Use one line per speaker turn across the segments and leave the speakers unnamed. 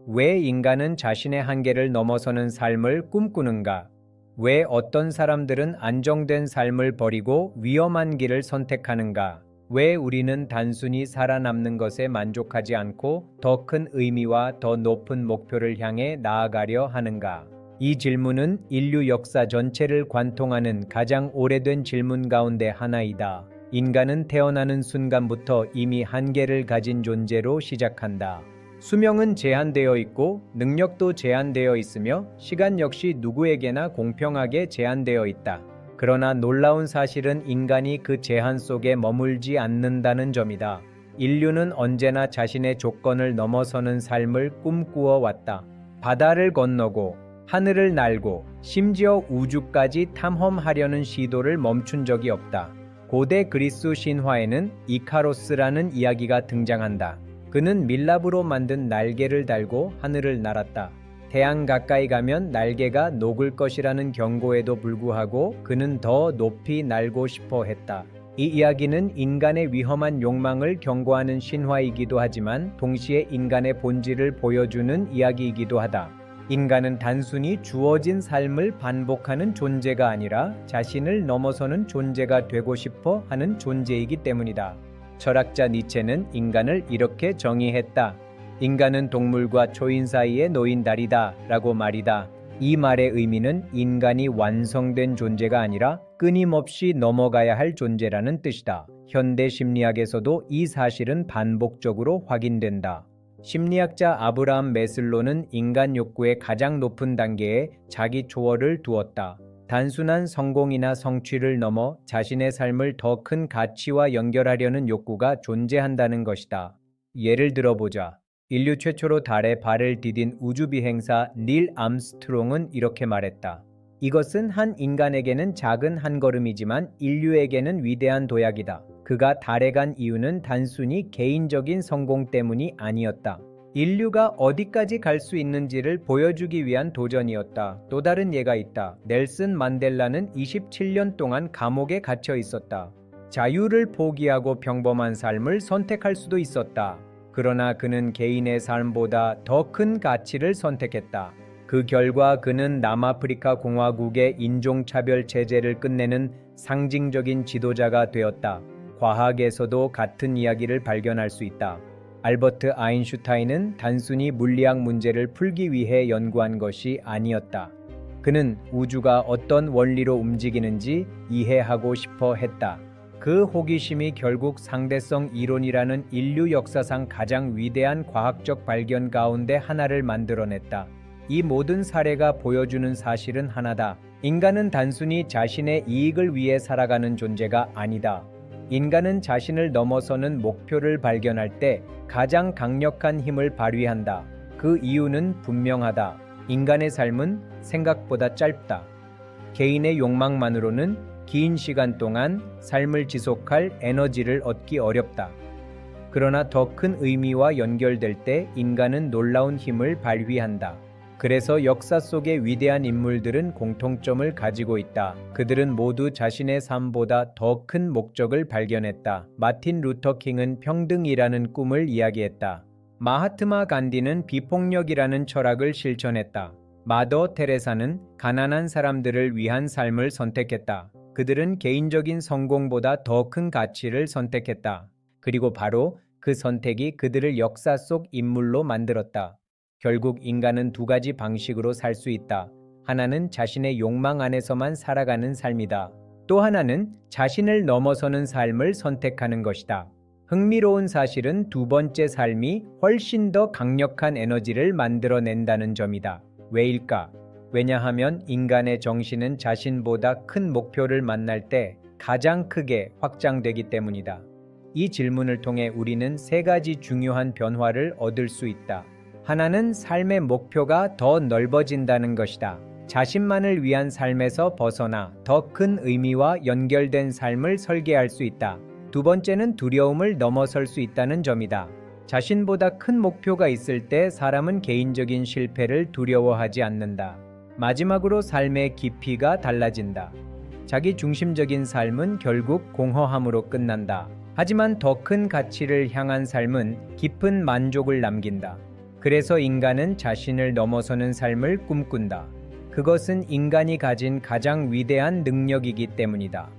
왜 인간은 자신의 한계를 넘어서는 삶을 꿈꾸는가? 왜 어떤 사람들은 안정된 삶을 버리고 위험한 길을 선택하는가? 왜 우리는 단순히 살아남는 것에 만족하지 않고 더 큰 의미와 더 높은 목표를 향해 나아가려 하는가? 이 질문은 인류 역사 전체를 관통하는 가장 오래된 질문 가운데 하나이다. 인간은 태어나는 순간부터 이미 한계를 가진 존재로 시작한다. 수명은 제한되어 있고 능력도 제한되어 있으며 시간 역시 누구에게나 공평하게 제한되어 있다. 그러나 놀라운 사실은 인간이 그 제한 속에 머물지 않는다는 점이다. 인류는 언제나 자신의 조건을 넘어서는 삶을 꿈꾸어 왔다. 바다를 건너고 하늘을 날고 심지어 우주까지 탐험하려는 시도를 멈춘 적이 없다. 고대 그리스 신화에는 이카로스라는 이야기가 등장한다. 그는 밀랍으로 만든 날개를 달고 하늘을 날았다. 태양 가까이 가면 날개가 녹을 것이라는 경고에도 불구하고 그는 더 높이 날고 싶어 했다. 이 이야기는 인간의 위험한 욕망을 경고하는 신화이기도 하지만 동시에 인간의 본질을 보여주는 이야기이기도 하다. 인간은 단순히 주어진 삶을 반복하는 존재가 아니라 자신을 넘어서는 존재가 되고 싶어 하는 존재이기 때문이다. 철학자 니체는 인간을 이렇게 정의했다. 인간은 동물과 초인 사이에 놓인 달이다 라고 말이다. 이 말의 의미는 인간이 완성된 존재가 아니라 끊임없이 넘어가야 할 존재라는 뜻이다. 현대 심리학에서도 이 사실은 반복적으로 확인된다. 심리학자 아브라함 매슬로는 인간 욕구의 가장 높은 단계에 자기 초월을 두었다. 단순한 성공이나 성취를 넘어 자신의 삶을 더 큰 가치와 연결하려는 욕구가 존재한다는 것이다. 예를 들어보자. 인류 최초로 달에 발을 디딘 우주비행사 닐 암스트롱은 이렇게 말했다. 이것은 한 인간에게는 작은 한 걸음이지만 인류에게는 위대한 도약이다. 그가 달에 간 이유는 단순히 개인적인 성공 때문이 아니었다. 인류가 어디까지 갈 수 있는지를 보여주기 위한 도전이었다. 또 다른 예가 있다. 넬슨 만델라는 27년 동안 감옥에 갇혀 있었다. 자유를 포기하고 평범한 삶을 선택할 수도 있었다. 그러나 그는 개인의 삶보다 더 큰 가치를 선택했다. 그 결과 그는 남아프리카 공화국의 인종차별 체제를 끝내는 상징적인 지도자가 되었다. 과학에서도 같은 이야기를 발견할 수 있다. 알버트 아인슈타인은 단순히 물리학 문제를 풀기 위해 연구한 것이 아니었다. 그는 우주가 어떤 원리로 움직이는지 이해하고 싶어 했다. 그 호기심이 결국 상대성 이론이라는 인류 역사상 가장 위대한 과학적 발견 가운데 하나를 만들어냈다. 이 모든 사례가 보여주는 사실은 하나다. 인간은 단순히 자신의 이익을 위해 살아가는 존재가 아니다. 인간은 자신을 넘어서는 목표를 발견할 때 가장 강력한 힘을 발휘한다. 그 이유는 분명하다. 인간의 삶은 생각보다 짧다. 개인의 욕망만으로는 긴 시간 동안 삶을 지속할 에너지를 얻기 어렵다. 그러나 더 큰 의미와 연결될 때 인간은 놀라운 힘을 발휘한다. 그래서 역사 속의 위대한 인물들은 공통점을 가지고 있다. 그들은 모두 자신의 삶보다 더 큰 목적을 발견했다. 마틴 루터 킹은 평등이라는 꿈을 이야기했다. 마하트마 간디는 비폭력이라는 철학을 실천했다. 마더 테레사는 가난한 사람들을 위한 삶을 선택했다. 그들은 개인적인 성공보다 더 큰 가치를 선택했다. 그리고 바로 그 선택이 그들을 역사 속 인물로 만들었다. 결국 인간은 두 가지 방식으로 살 수 있다. 하나는 자신의 욕망 안에서만 살아가는 삶이다. 또 하나는 자신을 넘어서는 삶을 선택하는 것이다. 흥미로운 사실은 두 번째 삶이 훨씬 더 강력한 에너지를 만들어낸다는 점이다. 왜일까? 왜냐하면 인간의 정신은 자신보다 큰 목표를 만날 때 가장 크게 확장되기 때문이다. 이 질문을 통해 우리는 세 가지 중요한 변화를 얻을 수 있다. 하나는 삶의 목표가 더 넓어진다는 것이다. 자신만을 위한 삶에서 벗어나 더 큰 의미와 연결된 삶을 설계할 수 있다. 두 번째는 두려움을 넘어설 수 있다는 점이다. 자신보다 큰 목표가 있을 때 사람은 개인적인 실패를 두려워하지 않는다. 마지막으로 삶의 깊이가 달라진다. 자기 중심적인 삶은 결국 공허함으로 끝난다. 하지만 더 큰 가치를 향한 삶은 깊은 만족을 남긴다. 그래서 인간은 자신을 넘어서는 삶을 꿈꾼다. 그것은 인간이 가진 가장 위대한 능력이기 때문이다.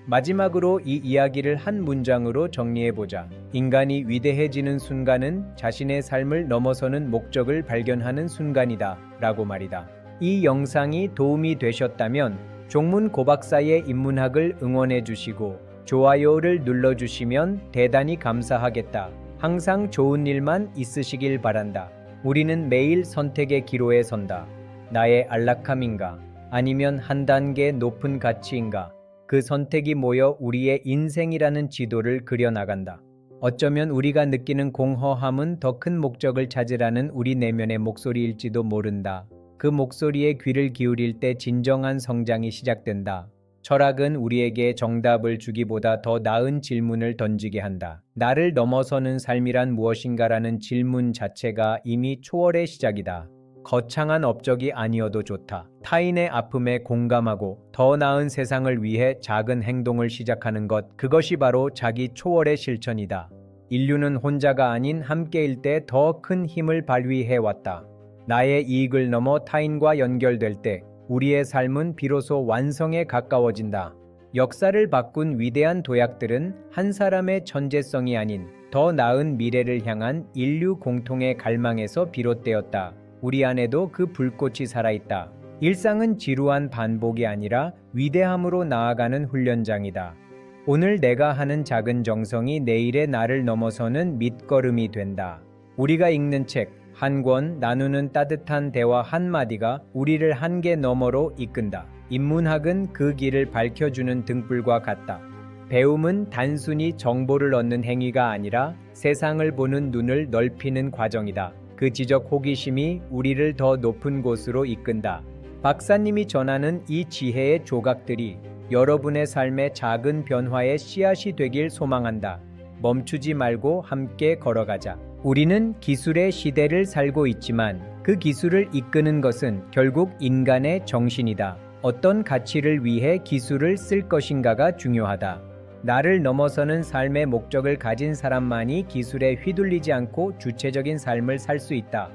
마지막으로 이 이야기를 한 문장으로 정리해보자. 인간이 위대해지는 순간은 자신의 삶을 넘어서는 목적을 발견하는 순간이다. 라고 말이다. 이 영상이 도움이 되셨다면 종문 고박사의 인문학을 응원해주시고 좋아요를 눌러주시면 대단히 감사하겠다. 항상 좋은 일만 있으시길 바란다. 우리는 매일 선택의 기로에 선다. 나의 안락함인가? 아니면 한 단계 높은 가치인가? 그 선택이 모여 우리의 인생이라는 지도를 그려나간다. 어쩌면 우리가 느끼는 공허함은 더 큰 목적을 찾으라는 우리 내면의 목소리일지도 모른다. 그 목소리에 귀를 기울일 때 진정한 성장이 시작된다. 철학은 우리에게 정답을 주기보다 더 나은 질문을 던지게 한다. 나를 넘어서는 삶이란 무엇인가라는 질문 자체가 이미 초월의 시작이다. 거창한 업적이 아니어도 좋다. 타인의 아픔에 공감하고 더 나은 세상을 위해 작은 행동을 시작하는 것, 그것이 바로 자기 초월의 실천이다. 인류는 혼자가 아닌 함께일 때 더 큰 힘을 발휘해왔다. 나의 이익을 넘어 타인과 연결될 때 우리의 삶은 비로소 완성에 가까워진다. 역사를 바꾼 위대한 도약들은 한 사람의 천재성이 아닌 더 나은 미래를 향한 인류 공통의 갈망에서 비롯되었다. 우리 안에도 그 불꽃이 살아있다. 일상은 지루한 반복이 아니라 위대함으로 나아가는 훈련장이다. 오늘 내가 하는 작은 정성이 내일의 나를 넘어서는 밑거름이 된다. 우리가 읽는 책 한 권, 나누는 따뜻한 대화 한마디가 우리를 한계 너머로 이끈다. 인문학은 그 길을 밝혀주는 등불과 같다. 배움은 단순히 정보를 얻는 행위가 아니라 세상을 보는 눈을 넓히는 과정이다. 그 지적 호기심이 우리를 더 높은 곳으로 이끈다. 박사님이 전하는 이 지혜의 조각들이 여러분의 삶의 작은 변화의 씨앗이 되길 소망한다. 멈추지 말고 함께 걸어가자. 우리는 기술의 시대를 살고 있지만 그 기술을 이끄는 것은 결국 인간의 정신이다. 어떤 가치를 위해 기술을 쓸 것인가가 중요하다. 나를 넘어서는 삶의 목적을 가진 사람만이 기술에 휘둘리지 않고 주체적인 삶을 살 수 있다.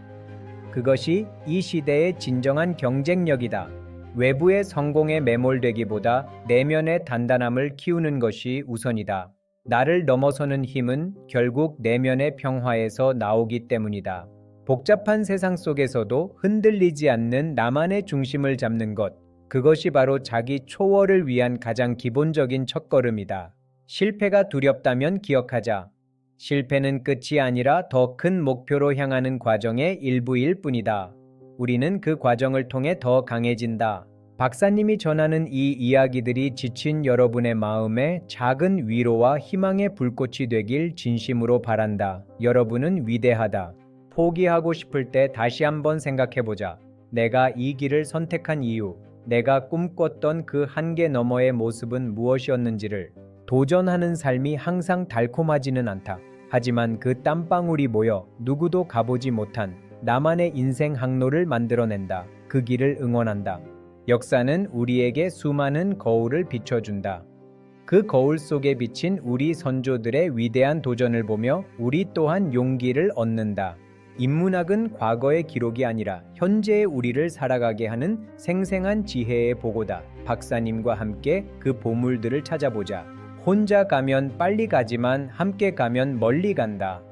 그것이 이 시대의 진정한 경쟁력이다. 외부의 성공에 매몰되기보다 내면의 단단함을 키우는 것이 우선이다. 나를 넘어서는 힘은 결국 내면의 평화에서 나오기 때문이다. 복잡한 세상 속에서도 흔들리지 않는 나만의 중심을 잡는 것, 그것이 바로 자기 초월을 위한 가장 기본적인 첫걸음이다. 실패가 두렵다면 기억하자. 실패는 끝이 아니라 더 큰 목표로 향하는 과정의 일부일 뿐이다. 우리는 그 과정을 통해 더 강해진다. 박사님이 전하는 이 이야기들이 지친 여러분의 마음에 작은 위로와 희망의 불꽃이 되길 진심으로 바란다. 여러분은 위대하다. 포기하고 싶을 때 다시 한번 생각해보자. 내가 이 길을 선택한 이유, 내가 꿈꿨던 그 한계 너머의 모습은 무엇이었는지를. 도전하는 삶이 항상 달콤하지는 않다. 하지만 그 땀방울이 모여 누구도 가보지 못한 나만의 인생 항로를 만들어낸다. 그 길을 응원한다. 역사는 우리에게 수많은 거울을 비춰준다. 그 거울 속에 비친 우리 선조들의 위대한 도전을 보며 우리 또한 용기를 얻는다. 인문학은 과거의 기록이 아니라 현재의 우리를 살아가게 하는 생생한 지혜의 보고다. 박사님과 함께 그 보물들을 찾아보자. 혼자 가면 빨리 가지만 함께 가면 멀리 간다.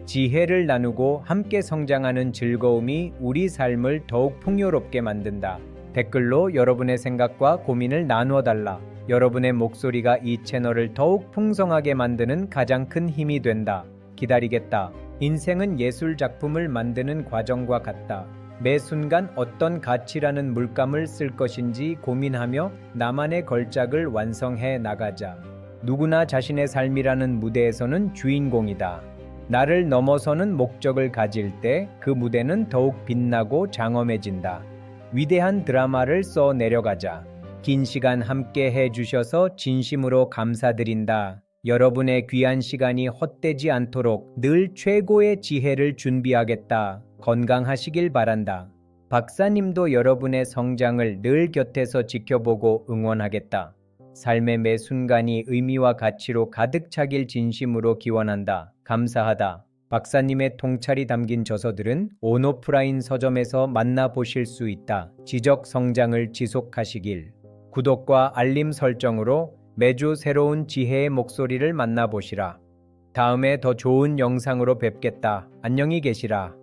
지혜를 나누고 함께 성장하는 즐거움이 우리 삶을 더욱 풍요롭게 만든다. 댓글로 여러분의 생각과 고민을 나누어달라. 여러분의 목소리가 이 채널을 더욱 풍성하게 만드는 가장 큰 힘이 된다. 기다리겠다. 인생은 예술 작품을 만드는 과정과 같다. 매 순간 어떤 가치라는 물감을 쓸 것인지 고민하며 나만의 걸작을 완성해 나가자. 누구나 자신의 삶이라는 무대에서는 주인공이다. 나를 넘어서는 목적을 가질 때 그 무대는 더욱 빛나고 장엄해진다. 위대한 드라마를 써 내려가자. 긴 시간 함께 해주셔서 진심으로 감사드린다. 여러분의 귀한 시간이 헛되지 않도록 늘 최고의 지혜를 준비하겠다. 건강하시길 바란다. 박사님도 여러분의 성장을 늘 곁에서 지켜보고 응원하겠다. 삶의 매 순간이 의미와 가치로 가득 차길 진심으로 기원한다. 감사하다. 박사님의 통찰이 담긴 저서들은 온오프라인 서점에서 만나보실 수 있다. 지적 성장을 지속하시길. 구독과 알림 설정으로 매주 새로운 지혜의 목소리를 만나보시라. 다음에 더 좋은 영상으로 뵙겠다. 안녕히 계시라.